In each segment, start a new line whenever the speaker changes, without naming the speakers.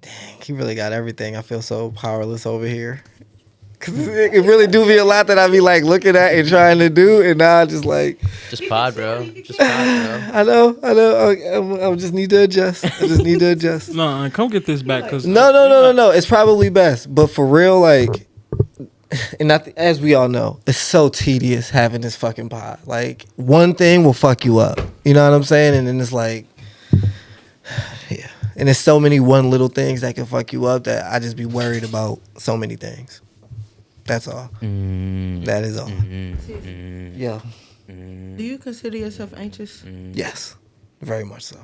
Dang, he really got everything. I feel so powerless over here. Cause it really do be a lot that I be like looking at and trying to do, and now I just like.
Just pod, bro. Just pod, bro.
I know. I just need to adjust. I just need to adjust.
No, come get this back, cause
No. It's probably best, but for real, like, and as we all know, it's so tedious having this fucking pod. Like, one thing will fuck you up. You know what I'm saying? And then it's like, yeah. And there's so many one little things that can fuck you up that I just be worried about so many things. That's all. That is all. Yeah.
Do you consider yourself anxious?
Yes. Very much so.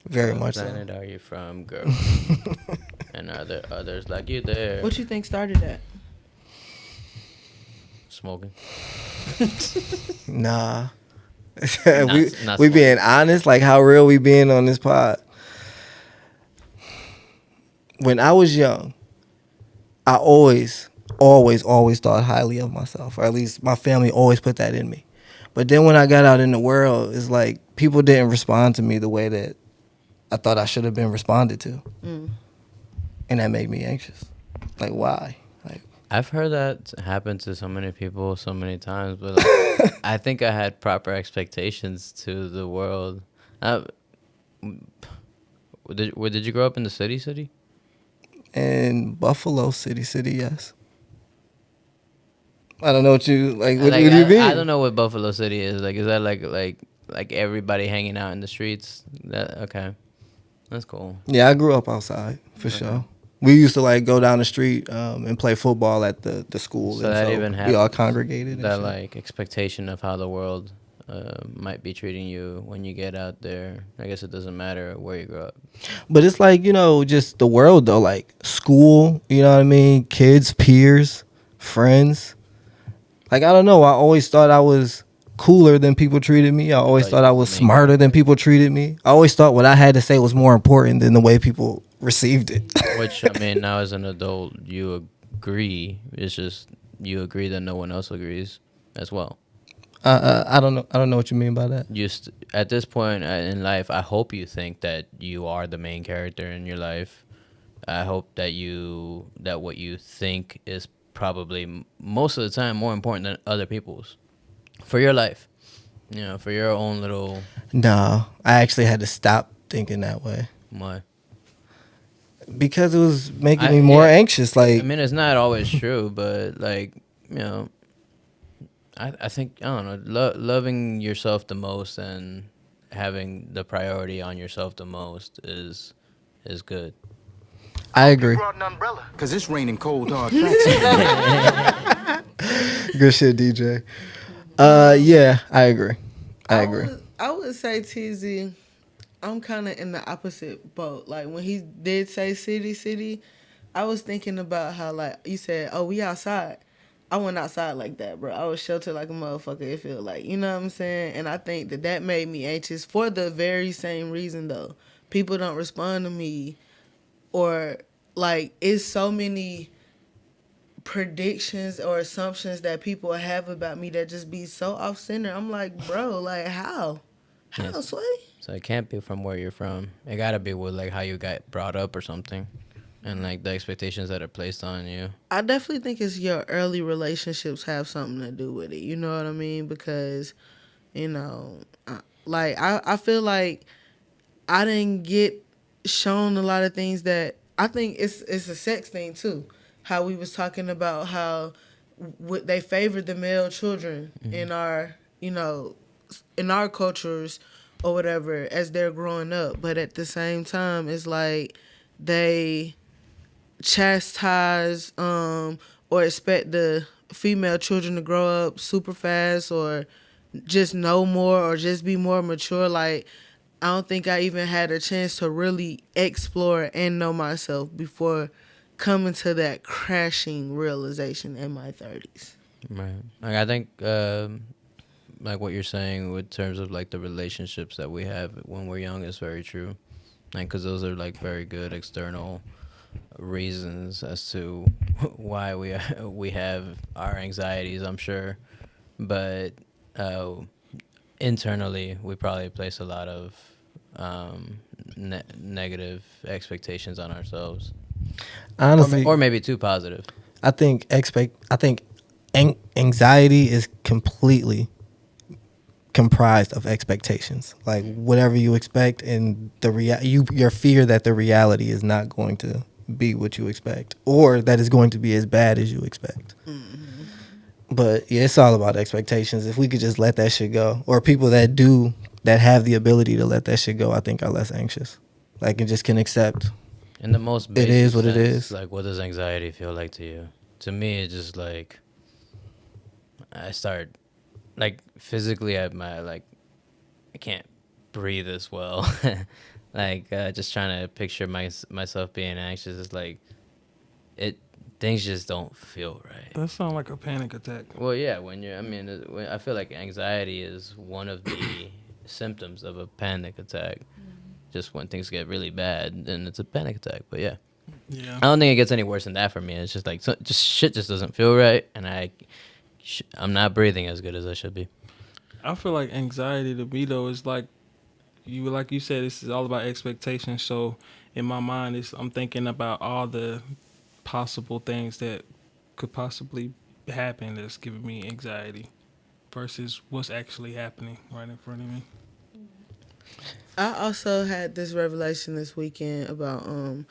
Very much so.
What planet are you from, girl? And are there others like you there?
What you think started that?
Smoking.
Nah.
Not
we being honest, like how real we being on this pod. When I was young, I always thought highly of myself, or at least my family always put that in me. But then when I got out in the world, it's like people didn't respond to me the way that I thought I should have been responded to. And that made me anxious. Like, why? Like,
I've heard that happen to so many people so many times, but like, I think I had proper expectations to the world. Did you grow up in the city?
in Buffalo City, yes. I don't know what you like. What
Like,
do you mean?
I don't know what Buffalo City is. Like, is that like everybody hanging out in the streets? That okay? That's cool.
Yeah, I grew up outside for sure. We used to like go down the street and play football at the school.
So
and
that even
we all
happens,
congregated. And
that
shit.
like expectation of how the world might be treating you when you get out there. I guess it doesn't matter where you grow up.
But it's like, you know, just the world though, like school, you know what I mean? Kids, peers, friends. Like, I don't know. I always thought I was cooler than people treated me. I always thought I was smarter than people treated me. I always thought what I had to say was more important than the way people received it.
Which, I mean, now as an adult, you agree. It's just you agree that no one else agrees as well.
I don't know. I don't know what you mean by that.
At this point in life, I hope you think that you are the main character in your life. I hope that what you think is probably most of the time more important than other people's for your life. You know, for your own little.
No, I actually had to stop thinking that way
Why?
because it was making me more anxious. Like,
I mean, it's not always true, but like, you know, I think, I don't know, loving yourself the most and having the priority on yourself the most is good.
I agree.
Cause it's raining cold hard facts.
Good shit, DJ. Yeah, I agree. I agree.
I would say, TZ, I'm kind of in the opposite boat. Like, when he did say city, I was thinking about how, like, you said, oh, we outside. I went outside like that, bro. I was sheltered like a motherfucker, it feel like. You know what I'm saying? And I think that made me anxious for the very same reason, though. People don't respond to me, or, like, it's so many predictions or assumptions that people have about me that just be so off-center. I'm like, bro, like, how? How,
Yes.
Sway?
So it can't be from where you're from. It gotta be with like how you got brought up or something, and like the expectations that are placed on you.
I definitely think it's your early relationships have something to do with it. You know what I mean? Because, you know, I feel like I didn't get shown a lot of things that I think it's a sex thing too. How we was talking about how they favored the male children in our, you know, in our cultures or whatever as they're growing up. But at the same time, it's like they chastise or expect the female children to grow up super fast or just know more or just be more mature. Like, I don't think I even had a chance to really explore and know myself before coming to that crashing realization in my 30s.
Right. Like I think like what you're saying with terms of like the relationships that we have when we're young is very true. Like, because those are like very good external reasons as to why we have our anxieties, I'm sure. But internally, we probably place a lot of negative expectations on ourselves,
Honestly,
or maybe too positive.
I think anxiety is completely comprised of expectations. Like whatever you expect, and your fear that the reality is not going to be what you expect, or that it's going to be as bad as you expect. But yeah, it's all about expectations. If we could just let that shit go, or people that have the ability to let that shit go, I think are less anxious. Like, and just can accept.
In the most
It
basic
is what it
sense,
is.
like, what does anxiety feel like to you? To me, it's just like I start, like, physically I can't breathe as well. Like, just trying to picture myself being anxious is like things just don't feel right.
That sounds like a panic attack.
Well, yeah, I feel like anxiety is one of the symptoms of a panic attack. Just when things get really bad, then it's a panic attack. But yeah,
Yeah.
I don't think it gets any worse than that for me. It's just like just shit just doesn't feel right, and I'm not breathing as good as I should be.
I feel like anxiety to me though is like you said, this is all about expectations. So in my mind, I'm thinking about all the possible things that could possibly happen that's giving me anxiety versus what's actually happening right in front of me.
I also had this revelation this weekend about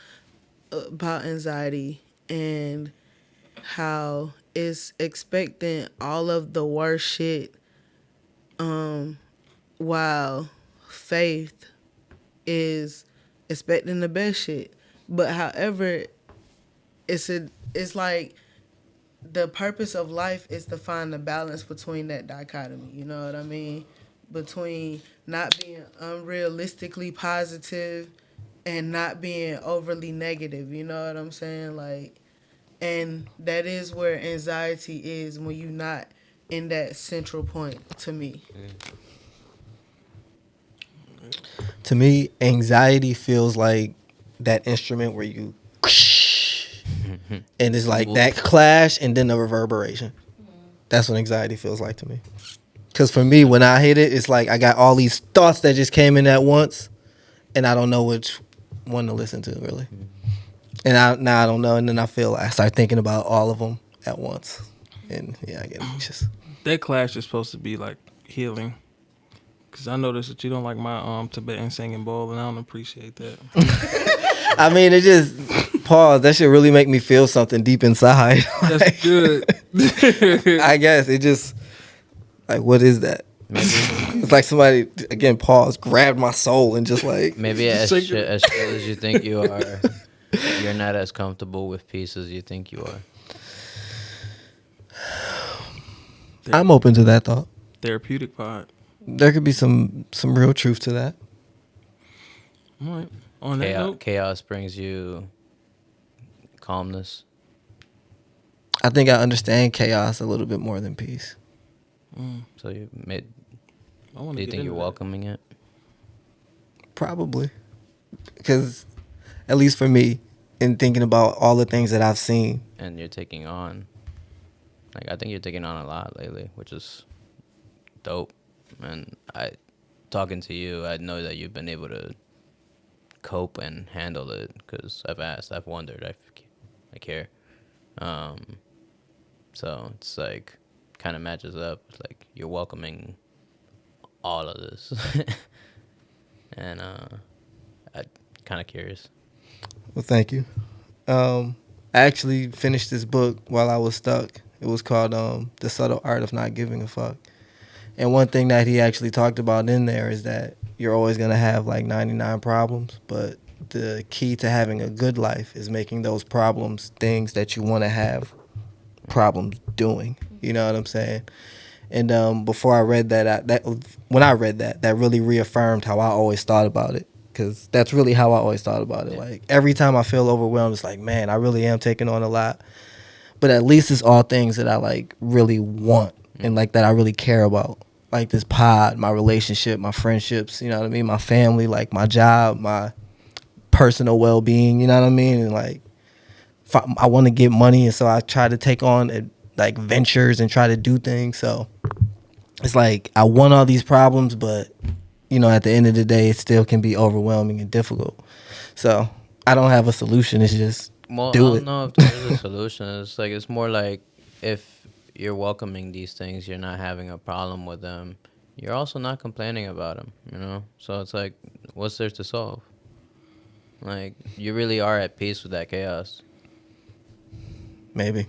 anxiety and how it's expecting all of the worst shit, while faith is expecting the best shit. But however, it's like the purpose of life is to find the balance between that dichotomy. You know what I mean? Between not being unrealistically positive and not being overly negative. You know what I'm saying? Like, and that is where anxiety is when you're not in that central point, to me.
To me, anxiety feels like that instrument where you and it's like that clash and then the reverberation. That's what anxiety feels like to me. Because for me, when I hit it, it's like I got all these thoughts that just came in at once, and I don't know which one to listen to, really. And I don't know, and then I start thinking about all of them at once. And yeah, I get anxious.
That clash is supposed to be like healing. Because I noticed that you don't like my Tibetan singing bowl, and I don't appreciate that.
I mean, it just, pause, that should really make me feel something deep inside.
That's good.
I guess it just, like, what is that?
Maybe
It's like somebody, again, pause, grabbed my soul and just like,
maybe as
Shake
chill
it.
as you think you are, you're not as comfortable with peace as you think you are.
I'm open to that thought.
Therapeutic pod.
There could be some real truth to that.
All right. On that note,
Chaos brings you calmness.
I think I understand chaos a little bit more than peace.
So
I want
do
to
you think you're welcoming it?
Probably. Because, at least for me, in thinking about all the things that I've seen,
And you're taking on, I think you're taking on a lot lately, which is dope. And talking to you, I know that you've been able to cope and handle it because I've wondered, I care. So it's like kind of matches up. It's like you're welcoming all of this, and I'm kind of curious.
well, thank you. I actually finished this book while I was stuck. It was called The Subtle Art of Not Giving a Fuck. And one thing that he actually talked about in there is that you're always going to have like 99 problems, but the key to having a good life is making those problems things that you want to have problems doing. You know what I'm saying? And before I read when I read that really reaffirmed how I always thought about it. Because that's really how I always thought about it.
Yeah.
Like, every time I feel overwhelmed, it's like, man, I really am taking on a lot. But at least it's all things that I, like, really want and, like, that I really care about. Like this pod, my relationship, my friendships, you know what I mean? My family, like, my job, my personal well-being, you know what I mean? And, like, I want to get money, and so I try to take on, like, ventures and try to do things. So it's like I want all these problems, but you know, at the end of the day, it still can be overwhelming and difficult. So I don't have a solution. It's just
Well, I
do
don't
it.
know if there's a solution. It's more like if you're welcoming these things, you're not having a problem with them. You're also not complaining about them, you know? So it's like, what's there to solve? Like, you really are at peace with that chaos.
Maybe.